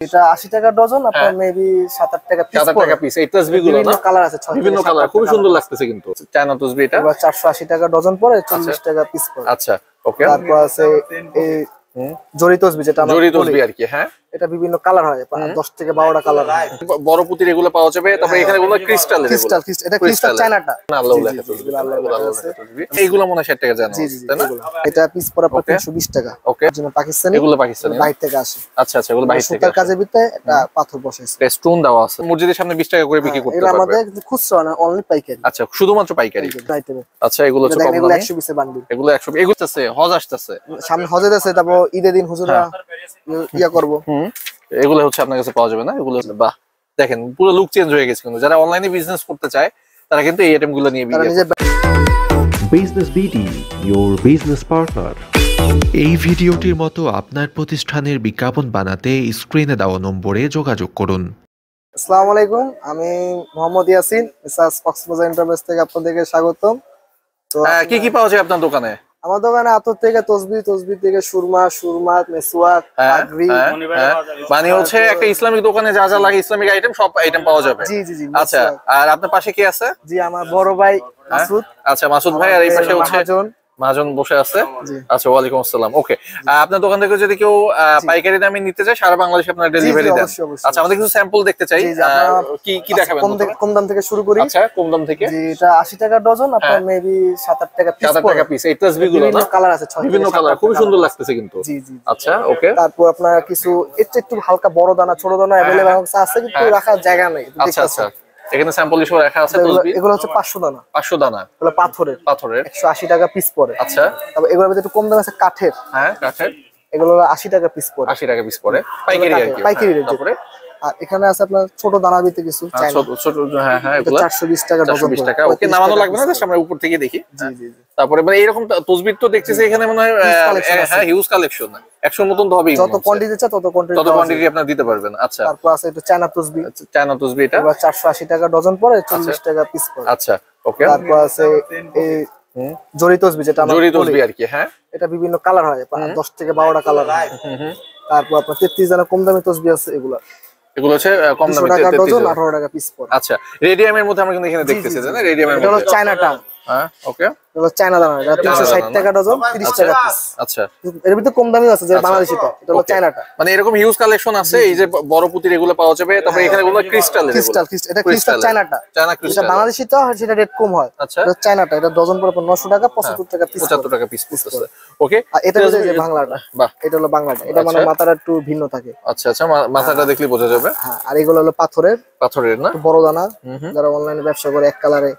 এটা 80 টাকা ডজন, আপনার মেবি 7-8 টাকা পিস। 7-8 টাকা পিস। এই তাসবিহ গুলো না কালার আছে, 6 বিভিন্ন কালার, খুব সুন্দর লাগতেছে কিন্তু চায়না তাসবিহ এটা। 480 টাকা ডজন পড়ে, 40 টাকা পিস পড়ে। আচ্ছা ওকে। তারপর আছে এই জরি তাসবিহ, যেটা আমরা জরি তাসবিহ আর কি। হ্যাঁ, এটা বিভিন্ন কালার হয়, 10 থেকে 12টা কালার হয়। বড় পুতির এগুলো পাওয়া যাবে। তারপর এখানে গুলো ক্রিস্টালের, ক্রিস্টাল, এটা ক্রিস্টাল চায়নাটা। আল্লাহু লেখা তাসবিহ। এইগুলো মনে হয় 60 টাকা জানো, তাই না? এটা পিস পড়া 320 টাকা। ওকে, যেন পাকিস্তানি, এগুলো পাকিস্তানি বাইরে থেকে আসে। আচ্ছা আচ্ছা, এগুলো বাইরে থেকে সুতার কাজের ভিতরে এটা পাথর বসাইছে, স্টোন দেওয়া আছে। মসজিদের সামনে 20 টাকা করে বিক্রি করতে এটা পারবে। আমাদের খুচরা না, অনলি পাইকারি। আচ্ছা, শুধুমাত্র পাইকারি। আচ্ছা, এগুলো হচ্ছে কম দামে। 100 পিসের বান্ডিল। এগুলো 100 এগুলো আছে, হজ আসতেছে সামনে, হজের আছে। তারপর ঈদের দিন হুজুররা ইয়া করব। এগুলো হচ্ছে আপনার কাছে পাওয়া যাবে না? এগুলো বাহ, দেখেন পুরো লুক চেঞ্জ হয়ে গেছে। কিন্তু যারা অনলাইনে বিজনেস করতে চায় তারা কিন্তু এই আইটেম গুলো নিয়ে business BD, your business partner। এই ভিডিওটির মতো আপনার প্রতিষ্ঠানের বিজ্ঞাপন বানাতে স্ক্রিনে দেওয়া নম্বরে যোগাযোগ করুন। আসসালামু আলাইকুম, আমি মোহাম্মদ ইয়াসিন, মিসেস কক্সবাজার এন্টারপ্রাইজ থেকে আপনাদেরকে স্বাগতম। তো কি কি পাওয়া যায় আপনার দোকানে? আমার দোকানে আতর থেকে তসবিহ থেকে সুরমা, মেসওয়াক, পাগড়ি, মানে হচ্ছে একটা ইসলামিক দোকানে যা যা লাগে ইসলামিক আইটেম, সব আইটেম পাওয়া যাবে। জি জি জি। আচ্ছা, আর আপনার পাশে কি আছে? জি, আমার বড় ভাই মাসুদ। আচ্ছা, মাসুদ ভাই। আর এই পাশে হচ্ছে মহাজন বসে আছে। আচ্ছা, ওয়ালাইকুম আসসালাম। ওকে, আপনার দোকান থেকে যদি কেউ পাইকারি দামে নিতে চায়, সারা বাংলাদেশে আপনারা ডেলিভারি দেন? আচ্ছা, আমাদের কিছু স্যাম্পল দেখতে চাই। কি কি দেখাবেন? কম দাম থেকে শুরু করি। আচ্ছা, কম দাম থেকে। জি, এটা 80 টাকা ডজন, আপনার মেবি 7-8 টাকা পিস। 7-8 টাকা পিস। এই তাসবিহ গুলো না, বিভিন্ন কালার আছে, বিভিন্ন কালার, খুব সুন্দর লাগতেছে কিন্তু। জি জি। আচ্ছা ওকে। তারপর আপনার কিছু একটু হালকা বড় দানা, ছোট দানা अवेलेबल আছে, কিন্তু রাখার জায়গা নেই। আচ্ছা আচ্ছা, এখানে স্যাম্পল হিসেবে রাখা আছে তাসবিহ। এগুলো হচ্ছে 500 দানা। 500 দানা, এগুলো পাথরের 180 টাকা পিস পড়ে। আচ্ছা, তবে এগুলোর মধ্যে একটু কম দাম আছে কাঠের। হ্যাঁ, কাঠের। এগুলো 80 টাকা পিস পড়ে। 80 টাকা পিস পড়ে, পাইকারি আর কি। পাইকারি রেট। তারপরে আর এখানে আছে আপনার ছোট দানা ভিতরে কিছু ছোট ছোট। হ্যাঁ হ্যাঁ, এগুলো 420 টাকা ডজন। 420 টাকা। ওকে, নামানো লাগবে না, জাস্ট আমরা উপর থেকে দেখি। জি জি জি। তারপরে মানে এরকম তাসবিহ তো দেখতেছি এখানে মনে হয় হ্যাঁ, হিউজ কালেকশন। 100 মতন তো হবেই। যত কোয়ান্টিটি চাই তত কোয়ান্টিটি আপনারা দিতে পারবেন। আচ্ছা, তারপর আছে এটা চায়না তাসবিহ। চায়না তাসবিহ, এটা 480 টাকা ডজন পড়ে, 40 টাকা পিস পড়ে। আচ্ছা ওকে। তারপর আছে এই জরি তাসবিহ, যেটা আমরা জরি তাসবিহ আর কি। হ্যাঁ, এটা বিভিন্ন কালার হয়, 10 থেকে 12টা কালার হয়। তারপর আপনার 33 দানা কম দামি তাসবিহ আছে। এগুলো হচ্ছে কম দামি, 200 টাকা ডজন, 18 টাকা পিস পড়ে। আচ্ছা, রেডিয়ামের মধ্যে আমরা কিন্তু এখানে দেখতেছি, তাই না? রেডিয়ামের এটা হলো মধ্যে চায়নাটা। হ্যাঁ ওকে। এগুলো চায়না দানা, এটা 360 টাকা ডজন, 30 টাকা পিস। আচ্ছা, এর ভিতরে কম দামিও আছে, যে বাংলাদেশিটা। এটা হলো চায়নাটা। মানে এরকম হিউজ কালেকশন আছে। এই যে বড় পুতির এগুলো পাওয়া যাবে। তারপরে এখানে গুলো ক্রিস্টালের, এটা ক্রিস্টাল চায়নাটা। চায়না এটা ক্রিস্টাল। বাংলাদেশিটা হয়, সেটা রেট কম হয়। আচ্ছা, এটা চায়নাটা, এটা ডজন পড়ে 900 টাকা, 75 টাকা পিস। 75 টাকা পিস পড়ছে। ওকে, আর এটা হচ্ছে যে বাংলাটা। বাহ, এটা হলো বাংলাটা। এটা মানে মাথাটা একটু ভিন্ন থাকে। আচ্ছা আচ্ছা, মাথাটা দেখলে বোঝা যাবে। হ্যাঁ, আর এগুলো হলো পাথরের না, বড় দানা। যারা অনলাইনে ব্যবসা করে, এক কালারে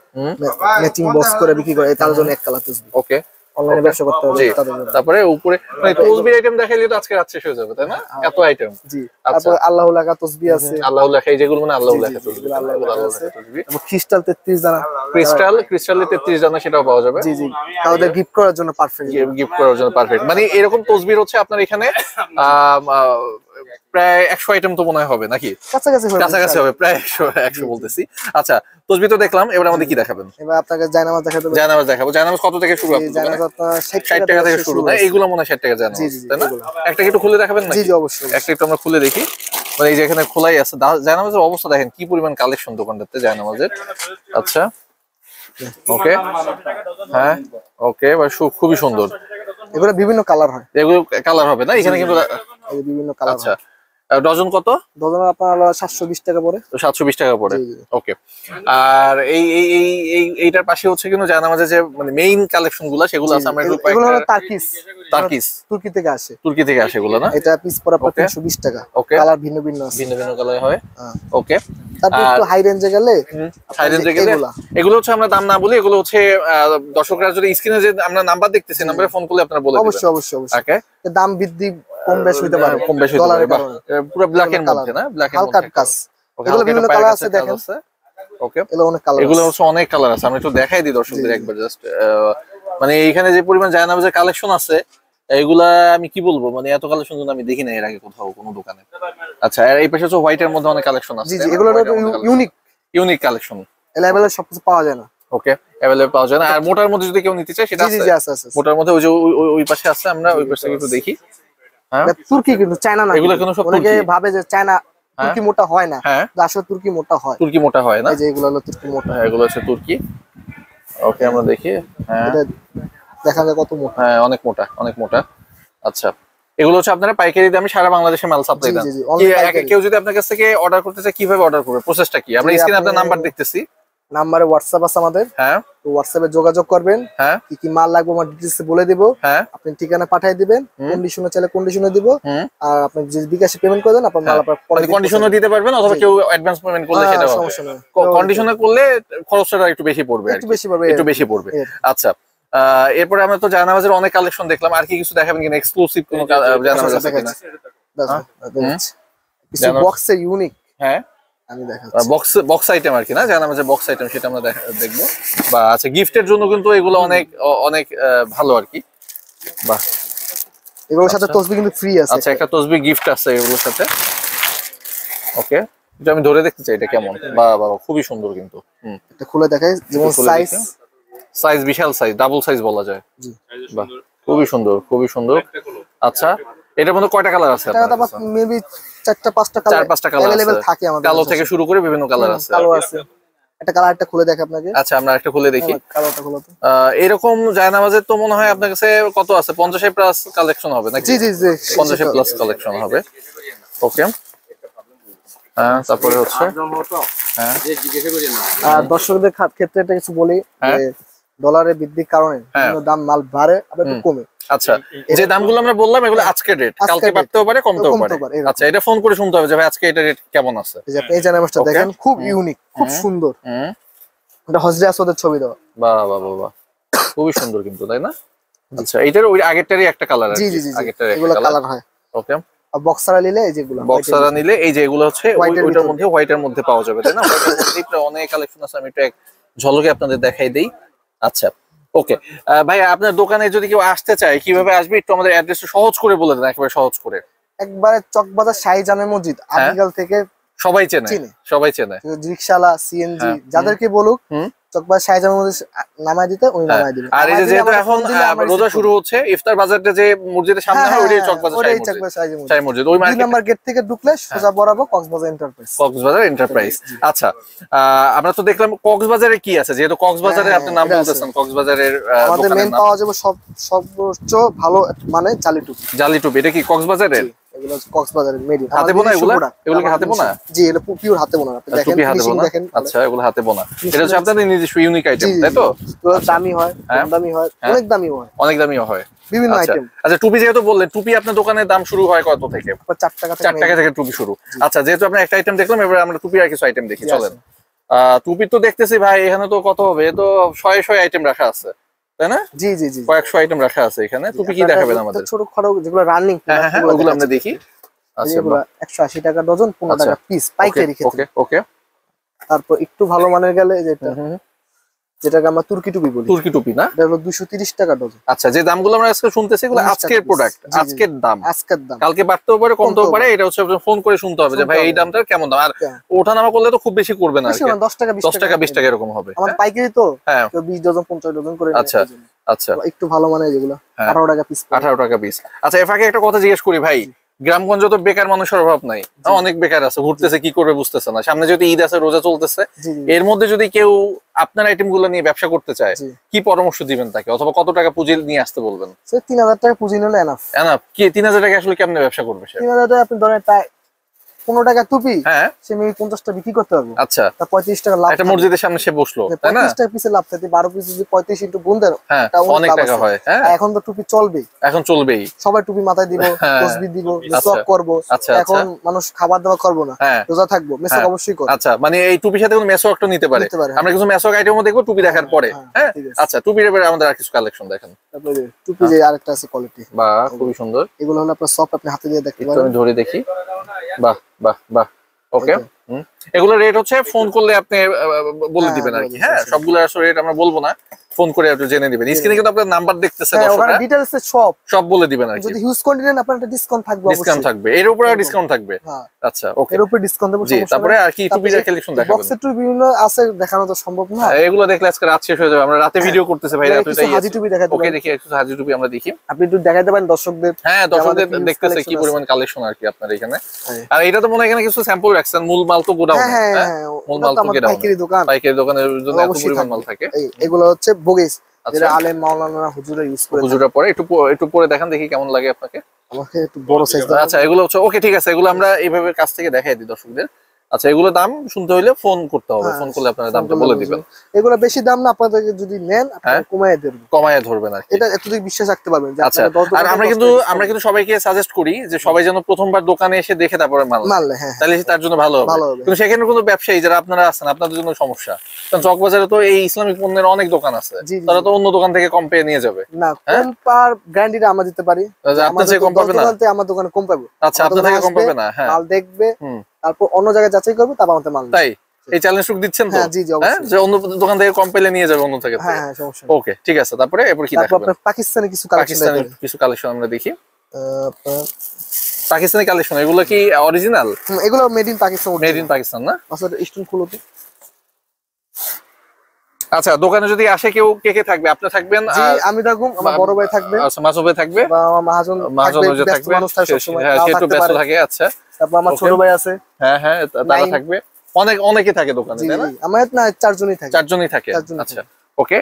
ম্যাচিং বক্স করে বিক্রি করে, তার জন্য এক কালার তাসবিহ। ওকে, অনলাইনে ব্যবসা করতে হবে তাদের জন্য। তারপরে উপরে মানে তাসবিহ আইটেম দেখাইলে তো আজকে রাত শেষ হয়ে যাবে, তাই না? এত আইটেম। জি। তারপর আল্লাহু লেখা তাসবিহ আছে। আল্লাহু লেখা, এই যেগুলো মানে আল্লাহু লেখা তাসবিহ। আল্লাহু লেখা তাসবিহ। এবং ক্রিস্টাল 33 দানা। ক্রিস্টালে 33 দানা, সেটাও পাওয়া যাবে। জি জি, কাউকে গিফট করার জন্য পারফেক্ট। গিফট করার জন্য পারফেক্ট। মানে এরকম তাসবিহ হচ্ছে আপনার এখানে প্রায় 100 আইটেম তো মনে হবে নাকি? কাছাকাছি হবে, প্রায় 100 বলতেছি। আচ্ছা, তাসবিহ তো দেখলাম, এবার আমাদের কি দেখাবেন? এবার আপনাকে জায়নামাজ দেখাবো। জায়নামাজ কত থেকে শুরু? জায়নামাজ আপনার 60 টাকা থেকে শুরু না? এইগুলো মনে হয় 60 টাকা জায়নামাজ, তাই না? একটা একটু খুলে দেখাবেন না? জি জি, অবশ্যই। একটা একটু আমরা খুলে দেখি। মানে এই যে এখানে খোলাই আছে জায়নামাজের অবস্থা দেখেন, কি পরিমাণ কালেকশন দোকানটাতে জায়নামাজের। আচ্ছা ওকে, হ্যাঁ ওকে, খুবই সুন্দর। এগুলো বিভিন্ন কালার হয়। এগুলো কালার হবে না এখানে কিন্তু বিভিন্ন কালার। আচ্ছা, ডজন কত? ডজন আপনার 720 টাকা পড়ে। 720 টাকা পড়ে। ওকে, আর এইটার পাশে হচ্ছে কিন্তু জায়নামাজের যে মানে মেইন কালেকশন গুলো, সেগুলো আছে। আমরা একটু এগুলো হলো তার্কিস তুর্কি থেকে আসে এগুলো না? এটা পিস পড়া 320 টাকা। ওকে, কালার ভিন্ন ভিন্ন আছে, ভিন্ন কালার হয়। ওকে, তারপর একটু হাই রেঞ্জে গেলে এগুলো হচ্ছে আমরা দাম না বলি, এগুলো হচ্ছে দর্শকরা যদি স্ক্রিনে যে আমরা নাম্বার দেখতেছি, নম্বরে ফোন করলে আপনারা বলে দিবেন। অবশ্যই ওকে, দাম বৃদ্ধি কম বেশি হতে পারে, ডলারের কারণে। পুরো ব্ল্যাক এর মধ্যে না? ব্ল্যাক এর মধ্যে হালকা কাজ। এগুলো বিভিন্ন কালার আছে, দেখেন। ওকে, এগুলো হচ্ছে অনেক কালার আছে। আমরা একটু দেখাই দিই দর্শকদের একবার জাস্ট। মানে এইখানে যে পরিমাণ জায়নামাজের কালেকশন আছে, এগুলা আমি কি বলবো, মানে এত কালেকশন আমি দেখি না এর আগে কোথাও কোনো দোকানে। আচ্ছা, আর এই পাশে হচ্ছে হোয়াইট এর মধ্যে অনেক কালেকশন আছে। জি জি, এগুলো ইউনিক কালেকশন। अवेलेबल সবকিছু পাওয়া যায় না। ওকে, अवेलेबल পাওয়া যায় না। আর মোটার মধ্যে যদি কেউ নিতে চায় সেটা আছে? জি জি, আছে। মোটার মধ্যে ওই যে ওই পাশে আছে, আমরা ওই পাশে একটু দেখি। হ্যাঁ এটা তুর্কি কিন্তু চায়না না। এগুলো কিন্তু সব অনেকে তুর্কি। ভাবে যে চায়না তুর্কি মোটা হয় না, হ্যাঁ আসলে তুর্কি মোটা হয়। তুর্কি মোটা হয় না, এই যে এগুলো হলো তুর্কি মোটা। হ্যাঁ এগুলো হচ্ছে তুর্কি। ওকে আমরা দেখি। হ্যাঁ এটা দেখা যায় কত মোটা। হ্যাঁ অনেক মোটা, অনেক মোটা। আচ্ছা এগুলো হচ্ছে আপনারা পাইকারি দামে সারা বাংলাদেশে মাল সাপ্লাই দেন। জি, জি, only পাইকারি। কেউ যদি আপনার কাছ থেকে অর্ডার করতে চায় কিভাবে অর্ডার করবে, প্রসেসটা কি? আমরা জি, স্ক্রিনে আপনার আপনি- নাম্বার দেখতেছি। নাম্বারে হোয়াটসঅ্যাপ আছে আমাদের, হ্যাঁ তো হোয়াটসঅ্যাপে যোগাযোগ করবেন। হ্যাঁ কি কি মাল লাগবে আমার ডিটেইলস বলে দিব, হ্যাঁ আপনি ঠিকানা পাঠিয়ে দিবেন, কন্ডিশনে চাইলে কন্ডিশনে দিব, হুম আর আপনি যদি বিকাশে পেমেন্ট করে দেন আপনার মাল আপনার পরে মানে কন্ডিশনও দিতে পারবেন, অথবা জি। কেউ অ্যাডভান্স পেমেন্ট করলে হ্যাঁ, সেটা হবে। সমস্যা নেই। কন্ডিশনে করলে খরচটা একটু বেশি পড়বে, আর একটু কি। বেশি পাবে, একটু বেশি পড়বে। এর। আচ্ছা এরপরে আমরা তো জায়নামাজের অনেক কালেকশন দেখলাম, আর কি কিছু দেখাবেন কিনা? এক্সক্লুসিভ কোনো জায়নামাজ আছে কিনা? কিছু জানো- বক্সে ইউনিক হ্যাঁ আমি দেখাচ্ছি। বক্স আইটেম আর কি, না জায়নামাজের বক্স আইটেম, সেটা আমরা দেখবো। বা আচ্ছা গিফটের জন্য কিন্তু এগুলো অনেক অনেক ভালো আর কি। বাহ এগুলোর সাথে আচ্ছা। তসবি কিন্তু ফ্রি আছে। আচ্ছা একটা তসবি গিফট আছে এগুলোর সাথে। ওকে এটা আমি ধরে দেখতে চাই এটা কেমন। বাহ বাহ খুবই সুন্দর কিন্তু। এটা খুলে দেখাই, যেমন খুলে সাইজ দেখি। সাইজ বিশাল সাইজ, ডাবল সাইজ বলা যায়। জি। বাহ খুবই সুন্দর, খুবই সুন্দর। আচ্ছা এটার মধ্যে কয়টা কালার আছে এটা আপনার কাছে? মেবি 4-5টা কালার 4-5টা কালার अवेलेबल আছে। থাকে আমাদের কালো কাছে। থেকে শুরু করে বিভিন্ন কালার আছে। কালো আছে। একটা কালারটা খুলে দেখ আপনাকে। আচ্ছা আমরা একটা খুলে দেখি। কালোটা খুলে তো। এরকম জায়নামাজের তো মনে হয় আপনার কাছে কত আছে, 50 প্লাস কালেকশন হবে নাকি? জি জি জি 50 প্লাস কালেকশন হবে। ওকে তারপরে হচ্ছে হ্যাঁ আর দর্শকদের ক্ষেত্রে এটা কিছু বলি হ্যাঁ। যে ডলারের বৃদ্ধির কারণে বিভিন্ন দাম মাল বাড়ে আবার একটু কমে। আচ্ছা যে দামগুলো আমরা বললাম এগুলো আজকের রেট, আজকের কালকে rate, বাড়তেও পারে কমতেও কমতেও পারে। পারে, এরকম। আচ্ছা এটা ফোন করে শুনতে হবে যে ভাই আজকে এটা রেট কেমন আছে। এই যে আপনি এই জানামাজটা Okay. দেখেন, খুব ইউনিক, খুব সুন্দর। হুম এটা হজরে আসওয়াদের ছবি দেওয়া। বাহ বাহ বাহ বাহ খুবই সুন্দর কিন্তু, তাই না? আচ্ছা এটার ওই আগেরটারই একটা কালার আছে। জি জি জি জি। আগেরটার এগুলো একটা কালার কালার। হয়। ওকে আর বক্সারা নিলে এই যেগুলো বক্সারা নিলে এই যে এগুলো হচ্ছে White এর ওইটার ভিতরে। মধ্যে হোয়াইটের মধ্যে পাওয়া যাবে, তাই না? হোয়াইটের মধ্যে প্রায় অনেক কালেকশন আছে, আমি একটু এক ঝলকে আপনাদের দেখাই দেই। আচ্ছা ওকে ভাই আপনার দোকানে যদি কেউ আসতে চায় কিভাবে আসবে একটু আমাদের অ্যাড্রেসটা সহজ করে বলে দেন, একেবারে সহজ করে। একবারে চকবাজার শাহী জামে মসজিদ আদিগাল থেকে সবাই চেনে, চিনে। সবাই চেনে। রিকশালা সিএনজি হ্যাঁ। যাদেরকে বলুক হুম। চকবাজার শাহী জামে মসজিদ নামায় দিতে উনি নামায় দিবেন। আর এই যে নামায় দিলে যেহেতু আমরা এখন ফোন দিলে আমরা রোজা receive শুরু করব। হচ্ছে, ইফতার বাজারটা যে মসজিদের সামনে হ্যাঁ, হয় ওইটাই হ্যাঁ, চকবাজার ওটাই শাহী মসজিদ। চকবাজার শাহী মসজিদ। শাহী মসজিদ ওই 2 মার্কেট নাম্বার গেট থেকে ঢুকলে সোজা বরাবর কক্সবাজার এন্টারপ্রাইজ। কক্সবাজার এন্টারপ্রাইজ। আচ্ছা আমরা তো দেখলাম কক্সবাজারে কি আছে, যেহেতু কক্সবাজারে হ্যাঁ, আপনি নাম এটা আছে। বলতেছেন, কক্সবাজারের আমাদের দোকানের মেন নাম পাওয়া যাবে সর্বোচ্চ ভালো মানে জালি টুপি। জালি টুপি। এটা কি কক্সবাজারের? এগুলো হচ্ছে কক্সবাজারের মেড ইন। হাতে বোনা এগুলো? এগুলো কি হাতে বোনা? জি এগুলো পিওর হাতে বোনা। আপনি দেখেন টুপি হাতে ফিনিশিং বোনা। দেখেন। আচ্ছা এগুলো হাতে বোনা। এটা হচ্ছে আপনাদের নিজস্ব ইউনিক আইটেম, জি, জি, তাই তো? এগুলো দামি হয়, হ্যাঁ। কম দামি হয়, হ্যাঁ। অনেক দামি হয়, অনেক দামিও হয়। বিভিন্ন আচ্ছা আইটেম। আচ্ছা টুপি যেহেতু বললেন, টুপি আপনার দোকানের দাম শুরু হয় কত থেকে? 4 টাকা 4 টাকা থেকে টুপি শুরু। আচ্ছা যেহেতু আমরা একটা আইটেম দেখলাম, এবার আমরা টুপির আর কিছু আইটেম দেখি, জি, চলেন। টুপি তো দেখতেছি ভাই এখানে তো কত হবে, এ তো শয়ে আইটেম রাখা আছে, তাই না? জি জি জি। কয়েকশো আইটেম রাখা আছে এখানে। টুপি কি দেখাবেন আমাদের? ছোট খড়ো যেগুলো রানিং হ্যাঁ হ্যাঁ ওগুলো আমরা দেখি। আচ্ছা এগুলো 180 টাকা ডজন, 15 টাকা পিস পাইকারি ক্ষেত্রে। ওকে ওকে তারপর একটু ভালো মানের গেলে যেটাকে আমরা তুর্কি টুপি বলি, তুর্কি টুপি না? এটা হলো 230 টাকা ডজন। আচ্ছা যে দামগুলো আমরা আজকে শুনতেছি এগুলো 19 আজকের টাকা প্রোডাক্ট, piece। জি, জি। আজকের দাম। আজকের দাম কালকে বাড়তেও পারে কমতেও কমতেও পারে, এটা হচ্ছে ফোন করে শুনতে হবে যে শুনতে ভাই এই হবে। দামটার কেমন দাম। আর হ্যাঁ। ওঠানামা করলে তো খুব বেশি করবে না আর বেশি কি। না, 10 টাকা 10 টাকা 20 টাকা এরকম হবে। আমাদের পাইকারি তো, হ্যাঁ কেউ 20 ডজন 50 ডজন করে নেয়, আচ্ছা এই জন্য। আচ্ছা একটু ভালো মানের যেগুলো হ্যাঁ। 18 টাকা পিস। 18 টাকা পিস। আচ্ছা এর ফাঁকে একটা কথা জিজ্ঞেস করি ভাই, গ্রামগঞ্জ তো বেকার মানুষের অভাব নাই, অনেক বেকার আছে, ঘুরতেছে কি করবে বুঝতেছে না। সামনে যদি ঈদ আছে, রোজা চলতেছে, জি জি এর মধ্যে যদি কেউ আপনার আইটেম গুলো নিয়ে ব্যবসা করতে চায় জি। কি পরামর্শ দিবেন তাকে, অথবা কত টাকা পুঁজি নিয়ে আসতে বলবেন? সে 3000 টাকা পুঁজি নিলে এনাফ। এনাফ কি 3000 টাকা আসলে কেমনে ব্যবসা করবে সে? 3000 টাকা আপনি ধরেন প্রায় 15 টাকা টুপি, হ্যাঁ সে মেবি 50 টাকা বিক্রি করতে পারবে। আচ্ছা তা 35 টাকা লাভ। একটা মসজিদের সামনে সে বসলো, তাই না? 35 টাকা পিসে লাভ থাকে, 12 পিস যদি 35 ইনটু গুণ দেন, হ্যাঁ তা অনেক লাভ টাকা আছে। হয়। হ্যাঁ আর এখন তো টুপি চলবে, এখন চলবেই। সবাই টুপি মাথায় দিব, হ্যাঁ। তসবিহ দিব, আচ্ছা। মেসওয়াক করব। আচ্ছা, এখন মানুষ খাবার দাবার করবো না, হ্যাঁ রোজা থাকবো, মেসওয়াক হ্যাঁ। অবশ্যই করব। আচ্ছা মানে এই টুপির সাথে কোনো মেসওয়াকটা নিতে পারে। নিতে পারে, হ্যাঁ। আমরা কিছু মেসওয়াক আইটেমও দেখবো টুপি দেখার পরে। হ্যাঁ, হ্যাঁ ঠিক আছে। আচ্ছা টুপির এবারে আমাদের আর কিছু কালেকশন দেখেন। তারপরে টুপি যে আরেকটা আছে কোয়ালিটি, বাহ খুবই সুন্দর। এগুলো হলো আপনার সফট, আপনি হাতে দিয়ে দেখতে একটু পারেন। আমি ধরে দেখি। বাহ বাহ বাহ ওকে এগুলো রেট হচ্ছে ফোন করলে আপনি বলে হ্যাঁ, দিবেন আর বলে কি। দিবেন, হ্যাঁ, সমস্যা সবগুলো আসলে রেট আমরা বলবো না, ফোন করে একটু জেনে দিবেন। স্ক্রিনে কিন্তু আপনার নাম্বার দেখতেছেন হ্যাঁ, ওখানে দর্শকরা, ডিটেইলস সব সব বলে দিবেন আর কি। যদি হিউজ কোয়ান্টিটি নেন আপনার একটা ডিসকাউন্ট থাকবে ডিসকাউন্ট অবশ্যই। থাকবে, এর উপরে এরকম। ডিসকাউন্ট থাকবে। হ্যাঁ, আচ্ছা, ওকে। এর উপরে ডিসকাউন্ট দেব, জি, সমস্যা তারপরে নাই। আর কি টুপির কালেকশন দেখাবেন? বক্সের টুপি বিভিন্ন আছে, দেখানো তো সম্ভব না। এগুলো দেখলে আজকে রাত শেষ হয়ে যাবে, আমরা রাতে ভিডিও করতেছি ভাই, রাত কিছু হাজি টুপি দেখাতে ওকে, পারেন। দেখি একটু হাজি টুপি আমরা দেখি। আপনি একটু দেখাতে পারেন দর্শকদের। হ্যাঁ, আমাদের দর্শকদের huge দেখতেছে কি collection পরিমাণ কালেকশন আর কি আপনার এখানে। হ্যাঁ। আর এটা তো মনে হয় এখানে কিছু স্যাম্পল রাখছেন, মূল মাল তো গোডাউন। হ্যাঁ, হ্যাঁ, হ্যাঁ, হ্যাঁ, মূল ওটা মাল তো তো আমাদের গোডাউন, পাইকারি দোকান, পাইকারি দোকানের জন্য এত অবশ্যই পরিমাণ থাকবে। মাল থাকে। এগুলো হচ্ছে বগিস, যেটা আচ্ছা, আলেম মাওলানা হুজুরা ইউজ করে। হুজুরা পরে একটু পরে দেখান দেখি কেমন লাগে আপনাকে। আমাকে একটু বড় সাইজ দাও। আচ্ছা, এগুলো হচ্ছে ওকে, ঠিক আছে, এগুলো আমরা এইভাবে কাছ থেকে দেখাই দিই দর্শকদের। আচ্ছা, এগুলো দাম শুনতে হইলে ফোন করতে হবে, হ্যাঁ, ফোন করলে আপনারা ফোন দামটা করলে বলে বুঝবেন। দিবেন। এগুলো বেশি দাম না, আপনাদেরকে যদি নেন হ্যাঁ। আপনারা কমায় দেবেন, কমায় ধরবেন আর কি। এটা এতটুকু বিশ্বাস রাখতে পারবেন যে আচ্ছা, আপনাকে 10 আর দোকানে আমরা 10 কিন্তু টাকা আমরা কিন্তু সবাইকে সাজেস্ট করি যে সবাই যেন প্রথমবার দোকানে এসে দেখে তারপরে মাল নেয়। মারলে। হ্যাঁ, তাহলে তার জন্য ভালো ভালো হবে। হবে। কিন্তু সেখানে কোনো ব্যবসায়ী যারা আপনারা আছেন আপনাদের জন্য সমস্যা, কারণ চকবাজারে তো এই ইসলামিক পণ্যের অনেক দোকান আছে, জি, জি, তারা জি। তো অন্য দোকান থেকে কম পেয়ে নিয়ে যাবে। না, হ্যাঁ? কোন পার গ্যারান্টিটা আমরা দিতে পারি, আপনার আমাদের চেয়ে কম তো পাবে 10 না? দোকান থেকে আমার দোকানে কম পাবো। আচ্ছা, আমার আপনার দোকানে থেকে কম আসবে, পাবে না। হ্যাঁ, মাল দেখবে, হুম। তারপর অন্য জায়গায় যাচাই করবে, তারপর আমাদের মাল নেবে। তাই এই চ্যালেঞ্জ দিচ্ছেন তো? হ্যাঁ, জি, জি, হ্যাঁ, অবশ্যই। যে অন্য দোকান থেকে কম পেলে নিয়ে যাবে অন্য থেকে। হ্যাঁ, হ্যাঁ, সমস্যা নেই। ওকে, ঠিক আছে, তারপরে এরপর কি তারপর দেখাবেন? আপনার পাকিস্তানি কিছু কালেকশন পাকিস্তানি দেখাবেন। কিছু কালেকশন আমরা দেখি। আপনার পাকিস্তানি কালেকশন এগুলো কি অরিজিনাল? এগুলো made in Pakistan. Made in Pakistan না? আসলে স্টোন খুলো তো। আচ্ছা, দোকানে যদি আসে কেউ, কে কে থাকবে? আপনি থাকবেন, জি, আর আমি থাকবো, আমার বড় ভাই থাকবে, আচ্ছা, মাসুদ ভাই থাকবে, বা আমার মহাজন মাহাজন থাকবে, যে ব্যস্ত থাকবে, মানুষ থাকে সবসময়, হ্যাঁ, নাও সে একটু থাকতে ব্যস্ত পারে। থাকে। আচ্ছা, তারপর আমার Okay. ছোট ভাই আছে। হ্যাঁ, হ্যাঁ, তারা Nine. থাকবে, অনেকে থাকে দোকানে, জি, তাই না? জি, আমার না 4 জনই থাকে। চারজনই থাকে। চারজনই আচ্ছা, ওকে।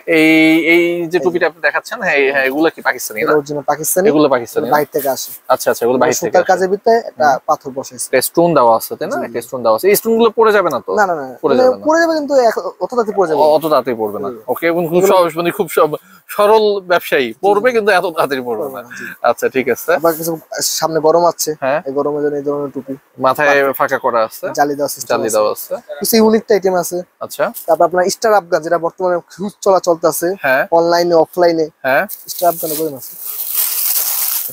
এই যে টুপিটা আপনি দেখাচ্ছেন, হ্যাঁ হ্যাঁ, এগুলো কি পাকিস্তানি না? অরিজিনাল পাকিস্তানি, এগুলো পাকিস্তানি না? বাইরে থেকে আসে। আচ্ছা, আচ্ছা, এগুলো বাইরে থেকে সুতার আসে। কাজের ভিতরে একটা পাথর বসাইছে। একটা স্টোন দেওয়া আছে, তাই না? জি, জি। একটা স্টোন দেওয়া আছে। এই স্টোন গুলো পড়ে যাবে না তো? না, না, না, পড়ে মানে যাবে না। পড়ে যাবে, কিন্তু অত তাড়াতাড়ি পড়ে যাবে না। অত তাড়াতাড়ি পড়বে না। জি। ওকে, এবং খুব সহজ, মানে খুব সরল ব্যবসায়ী পড়বে, কিন্তু এত তাড়াতাড়ি পড়বে না। জি। আচ্ছা, ঠিক আছে। আবার কিছু সামনে গরম আছে, হ্যাঁ, এই গরমের জন্য এই ধরনের টুপি, মাথায় ফাঁকা করা আছে, জালি দেওয়া সিস্টেম জালি আছে। দেওয়া আছে। কিছু ইউনিক আইটেম আছে। আচ্ছা, তারপর আপনার স্টার আফগান, যেটা বর্তমানে হিউজ চলতেছে হ্যাঁ, অনলাইনে অফলাইনে। হ্যাঁ, স্টার আফগান গরম আছে।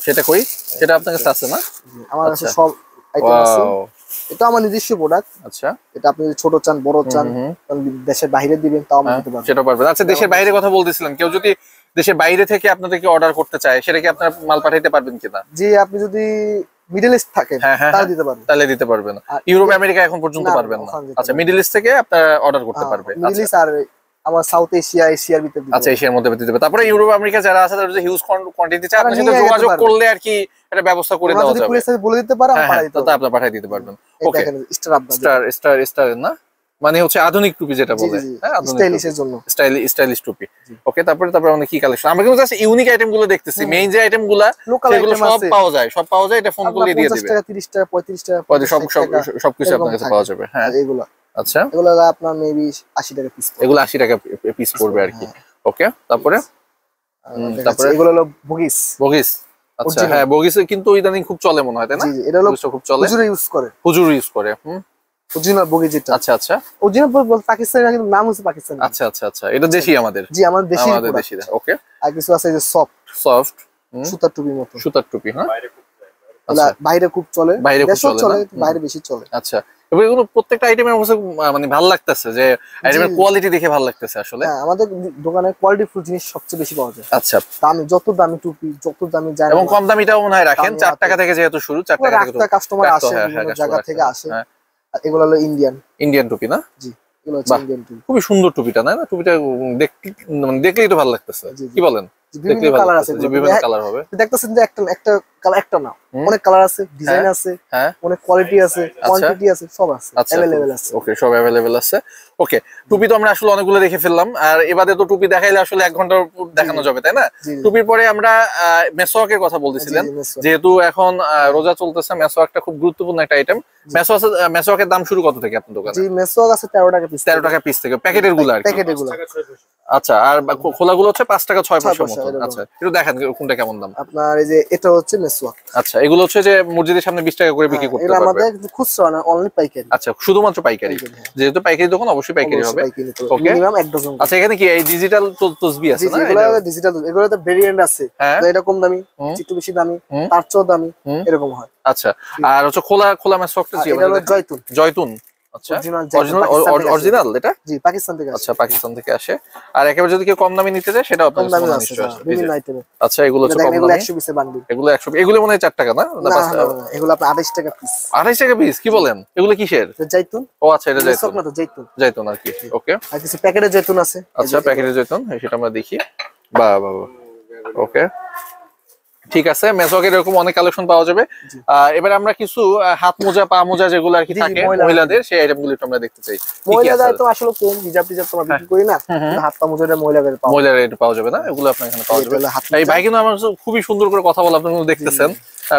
সেটা কই? সেটা আপনার কাছে আছে না? আমার কাছে আচ্ছা। সব আইটেম আছে। Wow, এটা আমার নিজস্ব প্রোডাক্ট। আচ্ছা, এটা আপনি যদি ছোট চান, বড় চান, হুম, কারণ দেশের বাইরে দিবেন, তাও আমি হ্যাঁ, দিতে পারবো। সেটা পারবেন। আচ্ছা, দেশের বাইরে কথা বলতেছিলাম, কেউ যদি দেশের বাইরে থেকে আপনাদেরকে অর্ডার করতে চায়, সেটা কি আপনারা মাল পাঠাইতে পারবেন কিনা? যে আপনি যদি মিডল ইস্ট থাকেন, হ্যাঁ, হ্যাঁ, তাহলে হ্যাঁ। দিতে পারবেন। তাহলে দিতে পারবেন। আর ইউরোপ আমেরিকা এখন পর্যন্ত না, পারবেন না? ওখানে দিতে আচ্ছা, পারবেন। মিডল ইস্ট থেকে আপনারা অর্ডার করতে পারবে। মিডল আচ্ছা, ইস্ট আর আমার সাউথ এশিয়ার ভিতরে দিতে আচ্ছা, পারবেন। এশিয়ার মধ্যে দিতে পারবে। তারপরে ইউরোপ আমেরিকা যারা আছে তারা যদি হিউজ কোয়ান্টিটি চায়, তারা আপনার সাথে নিয়ে যেতে যোগাযোগ পারবে। করলে আর কি একটা ব্যবস্থা করে ওরা দেওয়া যদি যাবে। কুরিয়ার সার্ভিস বলে দিতে পারে, আমি হ্যাঁ, পাঠাই হ্যাঁ, দিতে তা পারবো। আপনারা পাঠিয়ে দিতে পারবেন। এই ওকে, দেখেন স্টার আফগান, স্টার না, মানে হচ্ছে আধুনিক টুপি যেটা জি, বলে। জি, হ্যাঁ, আধুনিক স্টাইলিশের জন্য। স্টাইলিশ টুপি। ওকে, তারপরে আমরা কি কালেকশন, আমরা কিন্তু জাস্ট ইউনিক আইটেম গুলো দেখতেছি। মেইন যে আইটেম গুলা, লোকাল সেগুলো আইটেম সব আছে, পাওয়া যায়, এটা ফোন আপনার করলে দিয়ে 50 দিবে। টাকা, 30 টাকা, 35 টাকা, সবকিছু এরকম আপনার কাছে থাকে। পাওয়া যাবে। হ্যাঁ, আর এগুলো আচ্ছা, আপনার মেবি 80 টাকা পিস। এগুলো 80 টাকা পিস পড়বে আর কি। ওকে, তারপরে তারপরে এগুলো হলো বগিস। বগিস। আচ্ছা, Original। হ্যাঁ, বগিস কিন্তু ইদানিং খুব চলে মনে হয়, তাই না? জি, জি, এটা হলো বগিসটা খুব চলে, হুজুরে ইউজ করে, হুজুর ইউজ করে। অরিজিনাল বগি যেটা। আচ্ছা, আচ্ছা, অরিজিনাল বলতে পাকিস্তানি না, কিন্তু নাম হচ্ছে পাকিস্তানি। আচ্ছা, আচ্ছা, আচ্ছা, এটা দেশি আমাদের, জি, আমার দেশি আমাদের দেশি। ওকে, আর কিছু আছে যে সফট সফট সুতার টুপির মতো, সুতার টুপি। হ্যাঁ, এগুলা বাইরে খুব চলে, বাইরে খুব দেশেও চলে চলে, না? কিন্তু বাইরে বেশি চলে। আচ্ছা, এবং এগুলো প্রত্যেকটা আইটেমের অবশ্য মানে ভালো লাগতেছে, যে আইটেমের কোয়ালিটি দেখে ভালো লাগতেছে আসলে। হ্যাঁ, আমাদের দোকানে কোয়ালিটি ফুল জিনিস সবচেয়ে বেশি পাওয়া যায়। আচ্ছা, দামি, যত দামি টুপি, যত দামি যায়, এবং কম দামিটাও মনে হয় রাখেন, দামি 4 আছে। টাকা থেকে যেহেতু শুরু, 4 টাকা থেকে তো কাস্টমার রাখতে আসে হয়। বিভিন্ন হ্যাঁ, জায়গা কাস্টমার থেকে আসে। হ্যাঁ, আর এগুলো হলো ইন্ডিয়ান। ইন্ডিয়ান টুপি না? জি, এগুলো হচ্ছে বাহ। ইন্ডিয়ান টুপি। খুবই সুন্দর টুপিটা, না? টুপিটা মানে দেখলেই তো ভালো লাগতেছে। জি, জি। কি বলেন? বিভিন্ন দেখলেই ভালো কালার আছে, লাগতেছে, যে বিভিন্ন কালার হবে। দেখতেছেন যে একটা কালার, একটা না, অনেক কালার আছে, ডিজাইন আছে, হ্যাঁ, অনেক কোয়ালিটি আছে, কোয়ান্টিটি আছে, সব আছে, আচ্ছা, अवेलेबल আছে। ওকে, সব অ্যাভেলেবেল আছে। ওকে, টুপি তো আমরা আসলে অনেকগুলো দেখে ফেললাম, আর এবারে তো টুপি দেখাইলে আসলে 1 ঘন্টা দেখানো যাবে, তাই না? জি, জি। টুপির পরে আমরা মেসওয়াকের কথা বলতেছিলেন, জি, জি, মেসওয়াক। যেহেতু এখন রোজা চলতেছে, মেসওয়াকটা খুব গুরুত্বপূর্ণ একটা আইটেম। মেসওয়াকের দাম শুরু কত থেকে আপনার দোকানে? জি, মেসওয়াক আছে 13 টাকা পিস। 13 টাকা পিস থেকে, প্যাকেটের গুলো আর কি। প্যাকেটের গুলো আচ্ছা, আর খোলাগুলো হচ্ছে 5 টাকা 6 পয়সা 6 মতো। পয়সা, এরকম। আচ্ছা, একটু দেখেন কোনটা কেমন দাম। আপনার এই যে এটা হচ্ছে মেসওয়াক। আচ্ছা, এগুলো হচ্ছে যে মসজিদের সামনে 20 টাকা করে বিক্রি করতে এটা পারবে। আমাদের খুচরা না, অনলি পাইকারি। আচ্ছা, শুধুমাত্র পাইকারি, পাইকারি, হ্যাঁ। যেহেতু পাইকারি দোকান অবশ্যই পাইকারি হবে। ওকে, মিনিমাম 1 ডজন। আচ্ছা, এখানে কি এই ডিজিটাল তসবি আছে জি, না? জি, এগুলো ডিজিটাল, এগুলো তো ভেরিয়েন্ট আছে, হ্যাঁ। তো এরকম দামি, একটু বেশি দামি, তার চেয়েও দামি, এরকম হয়। আচ্ছা, আর হচ্ছে খোলা মেসওয়াকটা আর কি? এটা হলো জয়তুন। জয়তুন। আচ্ছা Original অরিজিনাল পাকিস্তান থেকে আসে। অরিজিনাল এটা জি পাকিস্তান থেকে আসে। আচ্ছা পাকিস্তান থেকে আসে আর একেবারে যদি কেউ কম দামে নিতে চায় সেটাও কম আপনার দামি কাছে আছে নিশ্চয়ই আছে এই যে। বিভিন্ন আইটেমে। আচ্ছা এগুলো হচ্ছে কম এগুলো দামি 100 পিসের বান্ডিল। এগুলো 100 এগুলো মনে হয় 4 টাকা না না না 5 টাকা এগুলো আপনার 28 টাকা পিস। 28 টাকা পিস কি বলেন এগুলো কিসের জৈতুন। ও আচ্ছা এটা জৈতুন জৈতুন না তো জৈতুন। জৈতুন আর কি ওকে আর কিছু প্যাকেটে জৈতুন আছে। আচ্ছা প্যাকেটের জৈতুন সেটা আমরা দেখি বাহ বাহ ওকে ঠিক আছে মেসওয়াকের এরকম অনেক কালেকশন পাওয়া যাবে এবার আমরা কিছু হাত মোজা পা মোজা যেগুলো আর কি জি, জি, থাকে মহিলা- মহিলাদের সেই আইটেমগুলো একটু আমরা দেখতে চাই কি কি মহিলা আছে? যায় তো আসলে কম হিজাব টিজাব তো আমরা বিক্রি করি না। হাত পা মোজাটা মহিলাদের পাওয়া। মহিলার এটা পাওয়া যাবে না এগুলো আপনার এখানে পাওয়া এটা যাবে হলো হাত এই মোজা। ভাই কিন্তু আমার খুবই সুন্দর করে কথা বলে আপনি কিন্তু দেখতেছেন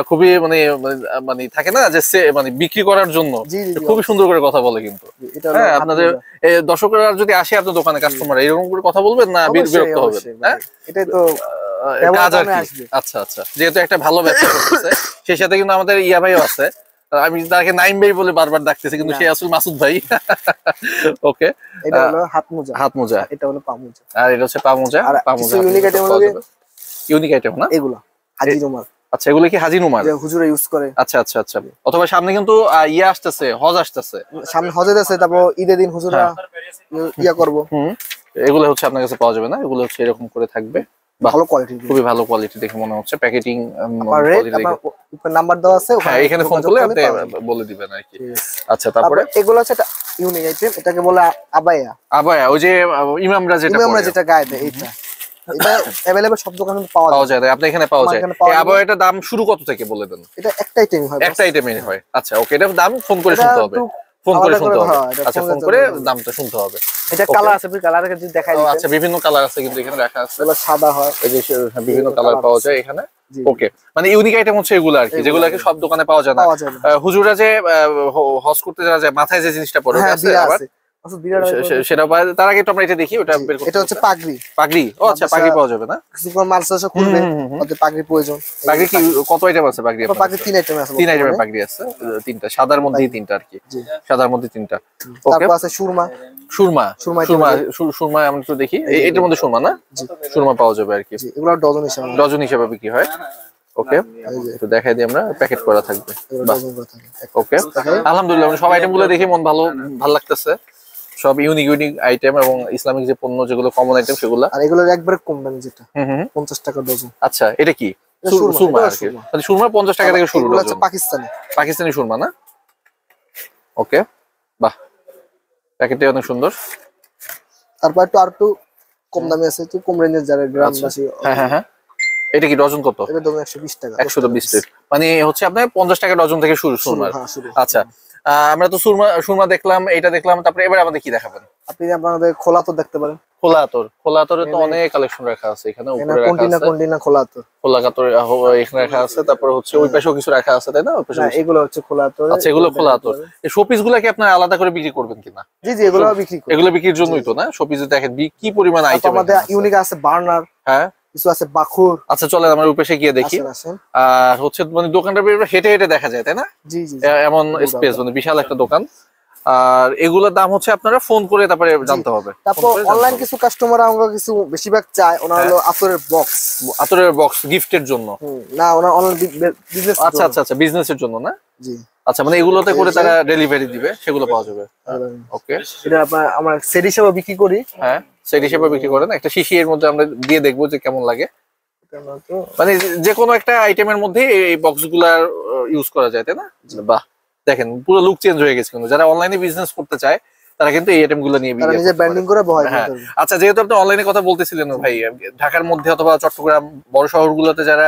খুবই মানে মানে থাকে না যে মানে বিক্রি করার জন্য জি, জি, জি, খুবই সুন্দর করে কথা বলে কিন্তু এটা হলো হ্যাঁ হাত আপনাদের মোজা। দর্শকরা যদি আসে আপনার দোকানে কাস্টমার এরকম করে কথা বলবেন না অবশ্যই, বিরক্ত হবেন অবশ্যই, হ্যাঁ এটাই তো কাজ আর ব্যবহার কি আসবে। আচ্ছা আচ্ছা যেহেতু একটা ভালো ব্যবসা করতেছে সেই সাথে কিন্তু আমাদের ইয়া ভাইও আছে আমি তাকে নাইম ভাই বলে বারবার ডাকতেছি কিন্তু সে আসলে মাসুদ ভাই ওকে এটা হলো হাত মোজা। হাত মোজা এটা হলো পা মোজা। আর এটা হচ্ছে পা মোজা আর পা কিছু মোজা unique item হলো ইউনিক আইটেম না এগুলো হাজি রুমাল আচ্ছা এগুলো কি হাজি নুমার যে হুজুরা ইউজ করে। আচ্ছা আচ্ছা আচ্ছা অথবা সামনে কিন্তু ইয়ে আসতেছে হজ আসতেছে সামনে হজের আছে তারপর ঈদের দিন হুজুরা ইয়া করব। এগুলো হচ্ছে আপনার কাছে পাওয়া যাবে না এগুলো হচ্ছে এরকম করে থাকবে বাহ, ভালো কোয়ালিটি। খুবই ভালো কোয়ালিটি দেখে মনে হচ্ছে প্যাকেটিং আর রেট আপনার উপর নাম্বার দেওয়া আছে হ্যাঁ এখানে ফোন করলে আপনি বলে দিবেন আর কি আচ্ছা তারপরে এগুলো হচ্ছে একটা ইউনিক আইটেম এটাকে বলে আবায়া। আবায়া ওই যে ইমামরা যেটা আমরা পরে যেটা গায়ে দেয় এটা এটা अवेलेबल সব দোকানে পাওয়া পাওয়া যায়। যায় আপনি এখানে পাওয়া আমার যায় এখানে পাওয়া এই যাবে। আবায়াটার দাম শুরু কত থেকে বলে দেন এটা একটা আইটেম হয় একটা আইটেমের হয় আচ্ছা ওকে এটার দাম ফোন করে এটা শুনতে হবে একটু ফোন করে আলাদা শুনতে করে, হবে হ্যাঁ, এটা আচ্ছা ফোন ফোন করে করে জানতে হবে। দামটা শুনতে হবে এটা Okay. কালার আছে আপনি কালারকে যদি দেখাই ও, দিবেন। আচ্ছা বিভিন্ন কালার আছে কিন্তু এখানে রাখা আছে এগুলো সাদা হয়। এই যে বিভিন্ন এই কালার colour পাওয়া আছে। যায় এখানে জি। ওকে মানে ইউনিক আইটেম হচ্ছে এগুলো আর কি এগুলো, যেগুলো আর কি সব দোকানে পাওয়া যায় না পাওয়া যায় না। হুজুরা যে হজ করতে যারা যায় মাথায় যে জিনিসটা পরে হ্যাঁ আছে বিরা আবার আছে। আচ্ছা বিরাট সেটা তার আগে একটু আমরা এটা দেখি ওটা বের করতে এটা হচ্ছে হবে। পাগড়ি। পাগড়ি ও আচ্ছা মাদ্রাসা- পাগড়ি পাওয়া যাবে না কিছু কোন মাদ্রাসা খুলবে তাদের পাগড়ি প্রয়োজন। পাগড়ি কি কত আইটেম আছে পাগড়ি তারপর আপনার পাগড়ি কাছে? 3 আইটেম আছে। তিন আইটেমের বর্তমানে। পাগড়ি আছে তিনটা সাদার মধ্যেই তিনটা আর কি জি। সাদার মধ্যে তিনটা ওকে তারপর আছে সুরমা। সুরমা সুরমা সুরমা item সুরমা আমরা একটু দেখি এটার মধ্যে সুরমা না জি। সুরমা পাওয়া যাবে আর কি জি এগুলো ডজন হিসাবে। ডজন হিসেবে বিক্রি হয় ওকে এই যে একটু দেখাই দিই আমরা প্যাকেট করা থাকবে এগুলো বাহ ডজন করে থাকে। ওকে আলহামদুলিল্লাহ মানে সব আইটেম গুলো দেখে মন ভালো লাগতেছে সব ইউনিক ইউনিক আইটেম এবং ইসলামিক যে পণ্য যেগুলো কমন আইটেম সেগুলো আর এগুলোর একবারে কম দামি যেটা হুম 50 টাকা ডজন। আচ্ছা এটা কি এটা সুরমা, সুরমা এটা আর কি সুরমা। মানে সুরমা 50 টাকা থেকে শুরু এগুলো হচ্ছে ডজন। পাকিস্তানি। পাকিস্তানি সুরমা না ওকে বাহ প্যাকেটটা অনেক সুন্দর তারপর একটু কম দামি আছে একটু কম রেঞ্জের যারা গ্রামবাসী হ্যাঁ এটা কি ডজন কত এটা দাম 120 টাকা। 120 টাকা মানে হচ্ছে আপনার 50 টাকা ডজন থেকে শুরু সুরমার হ্যাঁ শুরু। আচ্ছা আমরা তো সুরমা দেখলাম এটা দেখলাম তারপরে এবার আমাদের কি দেখাবেন আপনি আপনাদের খোলা তো দেখতে পারেন। খোলা আতরে তো অনেক কালেকশন রাখা আছে এখানে এখানে উপরে রাখা কন্টিনা আছে কন্টিনা খোলা তো। খোলা কাতর এখানে রাখা আছে তারপর হচ্ছে ওই পাশেও কিছু রাখা আছে তাই না ওই পাশে না এগুলো হচ্ছে খোলা তো। আচ্ছা এগুলো খোলা আতর এই শোপিস গুলা কি আপনারা আলাদা করে বিক্রি করবেন কিনা জি জি এগুলো বিক্রি করি। এগুলো বিক্রির জন্যই তো না শোপিসে দেখেন কি পরিমাণ তারপর আইটেম আমাদের ইউনিক আছে বার্নার, হ্যাঁ কিছু আছে বাখুর। আচ্ছা চলেন আমরা ওই পাশে গিয়ে দেখি আসেন আসেন। আর হচ্ছে মানে দোকানটা হেঁটে হেঁটে দেখা যায় তাই না জি জি এমন স্পেস মানে বিশাল একটা দোকান আর এগুলোর দাম হচ্ছে আপনারা ফোন করে তারপরে জানতে হবে তারপর অনলাইন কিছু কাস্টমার আমরা কিছু বেশিরভাগ চায় ওনার হলো আতরের বক্স। আতরের বক্স গিফটের জন্য না ওনার অনলাইন বিজনেস। আচ্ছা আচ্ছা আচ্ছা বিজনেসের জন্য না জি আচ্ছা মানে এগুলোতে করে তারা ডেলিভারি দিবে সেগুলো পাওয়া যাবে ওকে এটা আপনার আমরা সেট হিসেবে বিক্রি করি। হ্যাঁ সেট হিসেবে বিক্রি করেন একটা শিশি এর মধ্যে আমরা দিয়ে দেখবো যে কেমন লাগে আমরা তো মানে যে কোনো একটা আইটেমের মধ্যে এই বক্স গুলার ইউজ করা যায় তাই না বাহ দেখেন পুরো লুক চেঞ্জ হয়ে গেছে কিন্তু যারা অনলাইনে বিজনেস করতে চায় তারা কিন্তু এই আইটেম গুলো নিয়ে তারা বিক্রি নিজে ব্র্যান্ডিং করে বহাই হ্যাঁ করতে পারবে। আচ্ছা যেহেতু আপনি অনলাইনে কথা বলতেছিলেন ভাই ঢাকার মধ্যে অথবা চট্টগ্রাম বড় শহরগুলোতে যারা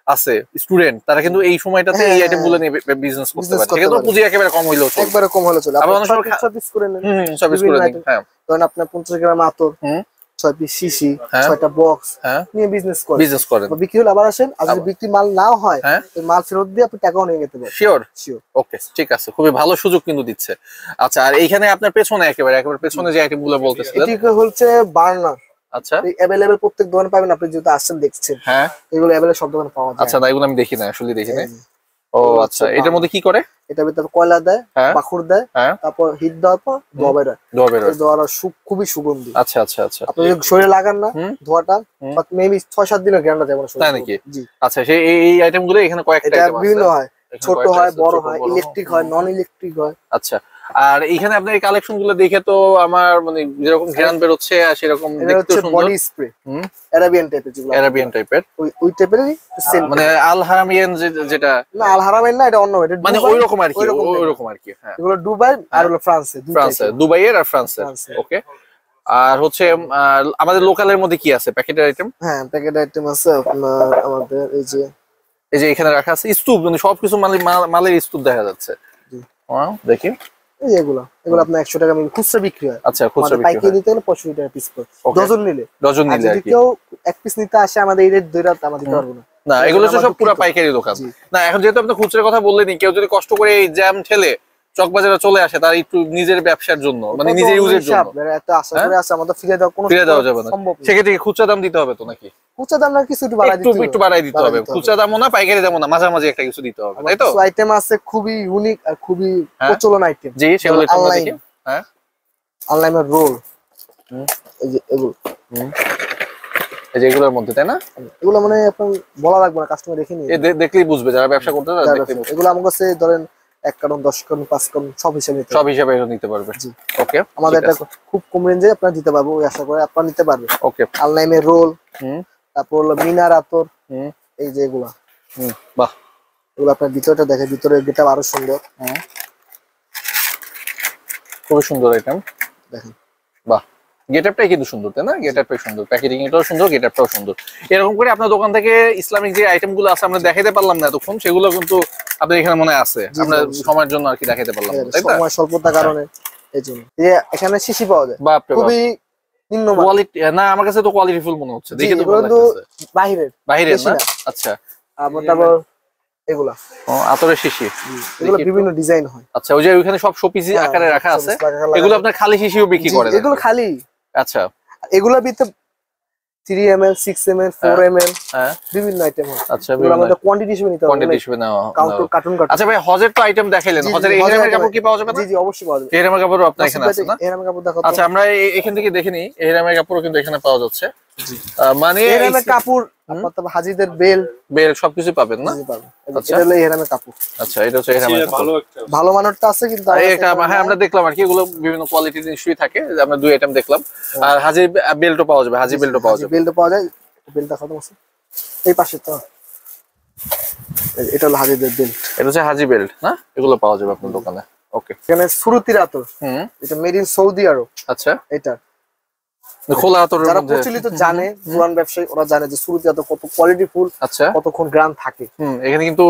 আছে স্টুডেন্ট তারা কিন্তু এই সময়টাতে এই আইটেম গুলো নিয়ে বিজনেস করতে Business পারে করতে সেক্ষেত্রে পারে। পুঁজি একেবারে কম হইলেও চলবে একবারে কম হলে চলে। আবার আপনি অনেক সময় 6 পিস করে নেন। সার্ভিস করে দিন হ্যাঁ ধরেন আপনার 50 গ্রাম আতর, হুম 6 পিস শিশি, হ্যাঁ। 6টা বক্স হ্যাঁ নিয়ে বিজনেস করেন। বিজনেস করেন তো বিক্রি হলে আবার আসেন, আর যদি বিক্রি মাল নাও হয় হ্যাঁ ওই মাল ফেরত দিয়ে আপনি টাকাও নিয়ে যেতে পারেন। Sure sure. ওকে ঠিক আছে খুবই ভালো সুযোগ কিন্তু দিচ্ছে আচ্ছা আর এইখানে আপনার পেছনে একেবারে পেছনে যে আইটেম গুলো বলতেছিলেন এটি হচ্ছে বার্নার। আচ্ছা अवेलेबल প্রত্যেক দোকানে পাবেন, আপনি যেহেতু আসছেন দেখছেন। হ্যাঁ এগুলো अवेलेबल সব দোকানে পাওয়া যায়। আচ্ছা না এগুলো আমি দেখি না আসলে দেখি না এই যে, ও এগুলো আচ্ছা হচ্ছে এটার মধ্যে কি করে এটার ভিতরে কয়লা দেয়, হ্যাঁ বাখুর দেয়, হ্যাঁ তারপর হিট দেওয়ার পর ধোয়া বের হয়। ধোয়া বের হয়। এই ধোয়াটা খুবই সুগন্ধি। আচ্ছা আচ্ছা আচ্ছা আপনি যদি শরীরে লাগান না হুম। ধোয়াটা, হুম। মেবি 6-7 দিনের গ্যারান্টি দেয় আমার শরীরে। তাই নাকি? জি। আচ্ছা সেই এই আইটেম গুলো এখানে কয়েকটা এটা আইটেম আছে বিভিন্ন হয়, এখানে ছোট কয়েকটা হয়, আছে, বড় ছোট, হয়, বড়। ইলেকট্রিক হয়, নন ইলেকট্রিক হয়। আচ্ছা আর এখানে আপনার এই কালেকশন গুলো দেখে তো আমার মানে যেরকম ঘ্রাণ বের হচ্ছে আর সেরকম এটা দেখতে হচ্ছে সুন্দর। বডি স্প্রে, আরাবিয়ান টাইপের যেগুলো, আরাবিয়ান টাইপের, ওই টাইপেরই সেম। মানে আল হারামিয়ান যেটা, না আল হারামাইন না, এটা অন্য, এটা মানে দুবাই, ওইরকম আর কি, ওইরকম type। ওইরকম আর কি। হ্যাঁ, এগুলো দুবাই আর হলো ফ্রান্সে, দুই ফ্রান্সে, type-এর। দুবাইয়ের আর ফ্রান্সের। ফ্রান্সের। ওকে। আর হচ্ছে আমাদের লোকালের মধ্যে কি আছে প্যাকেটের আইটেম? হ্যাঁ প্যাকেট আইটেম আছে আপনার আমাদের এই যে এখানে রাখা আছে স্তূপ, মানে সবকিছু মালের স্তূপ দেখা যাচ্ছে। জি। দেখি, এই যে এগুলো আপনার 100 টাকা খুচরা বিক্রি হয়। আচ্ছা, খুচরা বিক্রি পাইকারি হয়। নিতে হলে 65 টাকা পিস পড়ে, Okay. ডজন নিলে। ডজন আর নিলে আর যদি কি। কেউ এক পিস নিতে আসে আমাদের এই রেট ধরে আমরা দিতে পারবো না। না, এগুলো তো আমার সব পুরো দুঃখিত। পাইকারি দোকান। জি। না, এখন যেহেতু আপনি খুচরা কথা বললেনই, কেউ যদি কষ্ট করে এই জ্যাম ঠেলে চকবাজারে চলে আসে, তার একটু নিজের ব্যবসার জন্য, মানে কত নিজের ইউজের হিসাব, জন্য, এরা এত আশা করে আছে, আমাদের ফিরে দেওয়া কোনো ফিরে দেওয়া যাবে না। সম্ভব না। সেক্ষেত্রে কি খুচরা দাম দিতে হবে তো নাকি? খুচরা দাম না, কিছু একটু বাড়াই দিতে হবে। একটু বাড়াই দিতে হবে। খুচরা দামও না, পাইকারি দামও না, মাঝামাঝি একটা কিছু দিতে হবে, তাই তো? কিছু আইটেম আছে খুবই ইউনিক আর খুবই হ্যাঁ। প্রচলন আইটেম। জি, সেগুলো একটু আমরা অনলাইন, দেখি। হ্যাঁ, অনলাইনের রোল, এই যে এগুলো, এই যে এগুলোর মধ্যে, তাই না? এগুলো মানে এখন বলা লাগবে না, কাস্টমার দেখে নিয়ে দেখলেই বুঝবে, যারা ব্যবসা করতে চায় দেখলেই বুঝবে। এগুলো আমার কাছে ধরেন 1 কার্টন 10 কার্টন 5 কার্টন সব হিসেবে নিতে সব হিসাবে এগুলো নিতে পারবে। জি। ওকে, আমাদের এটা খুব কম রেঞ্জে আপনারা দিতে পারবো, ওই আশা করে আপনারা নিতে পারবেন। ওকে। অনলাইনের রোল, হুম, তারপর হলো মিনার আতর, হুম, এই যে এগুলা, হুম, বাহ, এগুলো আপনার ভিতরটা দেখে, ভিতরে গেটআপ আরো সুন্দর খুবই সুন্দর আইটেম। দেখেন। বাহ, গেটআপটাই কিন্তু সুন্দর, তাই না? গেটআপটাই সুন্দর, প্যাকেজিং এটাও সুন্দর, গেটআপটাও সুন্দর। এরকম করে আপনার দোকান থেকে ইসলামিক যে আইটেম গুলো আছে আমরা দেখাইতে পারলাম না এতক্ষণ, সেগুলো কিন্তু আপনাদের এখানে মনে আছে, জি, আমরা জি। সময়ের জন্য আর কি দেখাইতে পারলাম না, তাই না? সময় স্বল্পতার কারণে এই জন্য। এই যে এখানে শিশি পাওয়া যায়, বাপ রে বাপ, খুবই নিম্নমান। কোয়ালিটি না, আমার কাছে তো কোয়ালিটি ফুল মনে হচ্ছে, জি, দেখে তো এগুলো ভালো কিন্তু লাগতেছে। বাহিরের, বাইরের দেশি না? না। আচ্ছা, তারপর এগুলা, আতরের শিশি। এগুলো দেখি বিভিন্ন ডিজাইন হয়। আচ্ছা, ওই যে ওইখানে সব শোপিসি হ্যাঁ, আকারে রাখা সব আছে, আকারে রাখা এগুলো আছে। আপনার খালি শিশিও বিক্রি জি, করেন? এগুলো খালি, আচ্ছা, এগুলো ভিতরে 3 ml 6 ml 4 ml হ্যাঁ, বিভিন্ন আইটেম হয়। আচ্ছা, এগুলো আমাদের কোয়ান্টিটি হিসেবে নিতে হবে, কোয়ান্টিটি হিসেবে নেওয়া। Cartoon cartoon. আচ্ছা ভাই, হজের তো আইটেম দেখাইলেন, জি, জি, হজের হজের এহরামের item কাপড় কি পাওয়া যাবে না? জি জি অবশ্যই পাওয়া যাবে। এহরামের কাপড়ও আপনার এখানে আছে না? এরামের কাপড় দেখো তো। আচ্ছা, আমরা এখান থেকে দেখে নিই, এহরামের কাপড়ও কিন্তু এখানে পাওয়া যাচ্ছে। মানে এরামের কাপড় আপনার তবে হাজিদের বেল বেল সবকিছু পাবেন না? জি পাবেন। আচ্ছা। এটা হলো এরামের কাপড়, আচ্ছা, এটা হচ্ছে এহরামের কাপড়। ভালো মানেরটা আছে কিন্তু এই আমাদের একটা, কাছে হ্যাঁ, আমরা দেখলাম আর কি, এগুলো বিভিন্ন কোয়ালিটির নিশ্চয়ই থাকে, যে আমরা 2 আইটেম দেখলাম। আর হাজি বেল্টও পাওয়া যাবে, হাজি বেল্টও পাওয়া যাবে। বেলটা পাওয়া যায়, বেলটা খতম আছে এই পাশে তো, এটা হলো হাজিদের বেল। এটা হচ্ছে হাজি বেল্ট না? এগুলো পাওয়া যাবে আপনার দোকানে। ওকে। এখানে সুরতির আতর, হুম, এটা মেড ইন সৌদি আরব। আচ্ছা, এটা খোলা আতরের যারা মধ্যে। প্রচলিত জানে, পুরান ব্যবসায়ী, ওরা জানে যে সুরতি আতর কত কোয়ালিটি ফুল, আচ্ছা, কতক্ষণ গ্রাম থাকে এখানে কিন্তু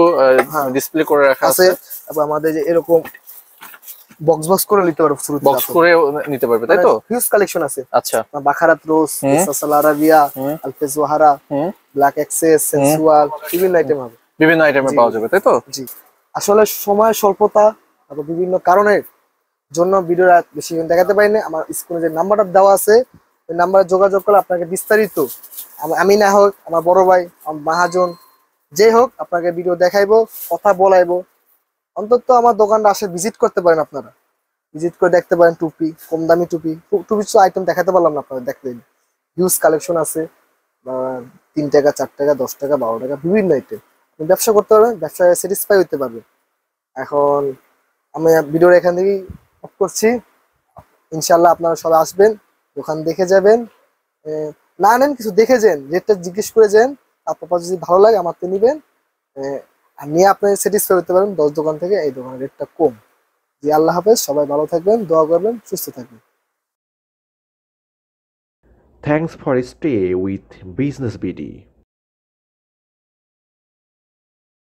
হ্যাঁ। ডিসপ্লে করে রাখা আছে। আছে, তারপর আমাদের যে এরকম বক্স বক্স করে নিতে পারবো সুরতি বক্স করে নিতে পারবে, তাই তো? হিউজ কালেকশন আছে। আচ্ছা, বাখারাত রোজ, সাসাল আরাবিয়া, হুম। আলফেজ ওয়াহারা, হুম, ব্ল্যাক এক্সেস, সেন্সুয়াল, বিভিন্ন আইটেম হবে। বিভিন্ন আইটেমে জি। পাওয়া যাবে, তাই তো? জি, আসলে সময় স্বল্পতা, তারপর বিভিন্ন কারণের জন্য ভিডিওটা বেশি দেখাতে পারিনি। আমার স্ক্রিনে যে নাম্বারটা দেওয়া আছে, ওই নাম্বারে যোগাযোগ করলে আপনাকে বিস্তারিত, আমি না হোক আমার বড় ভাই, আমার মহাজন, যে হোক আপনাকে ভিডিও দেখাইবো, কথা বলাইবো। অন্তত আমার দোকানটা আসে ভিজিট করতে পারেন, আপনারা ভিজিট করে দেখতে পারেন। টুপি, কম দামি টুপি, টুপির আইটেম দেখাতে পারলাম না, আপনারা দেখতে হিউজ কালেকশন আছে, 3 টাকা 4 টাকা 10 টাকা 12 টাকা বিভিন্ন আইটেম। আপনি ব্যবসা করতে পারবেন, ব্যবসায় স্যাটিসফাই হতে পারবেন। এখন আমি ভিডিওর এখান থেকেই অফ করছি। ইনশাল্লাহ আপনারা সবাই আসবেন, দোকান দেখে যাবেন, না নেন কিছু দেখে যান, রেটটা জিজ্ঞেস করে যান, তারপর যদি ভালো লাগে আমার তো নিবেন, নিয়ে আপনি স্যাটিসফাই হতে পারেন। 10 দোকান থেকে এই দোকানের রেটটা কম। জি, আল্লাহ হাফেজ, সবাই ভালো থাকবেন, দোয়া করবেন, সুস্থ থাকবেন। Thanks for stay with Business BD.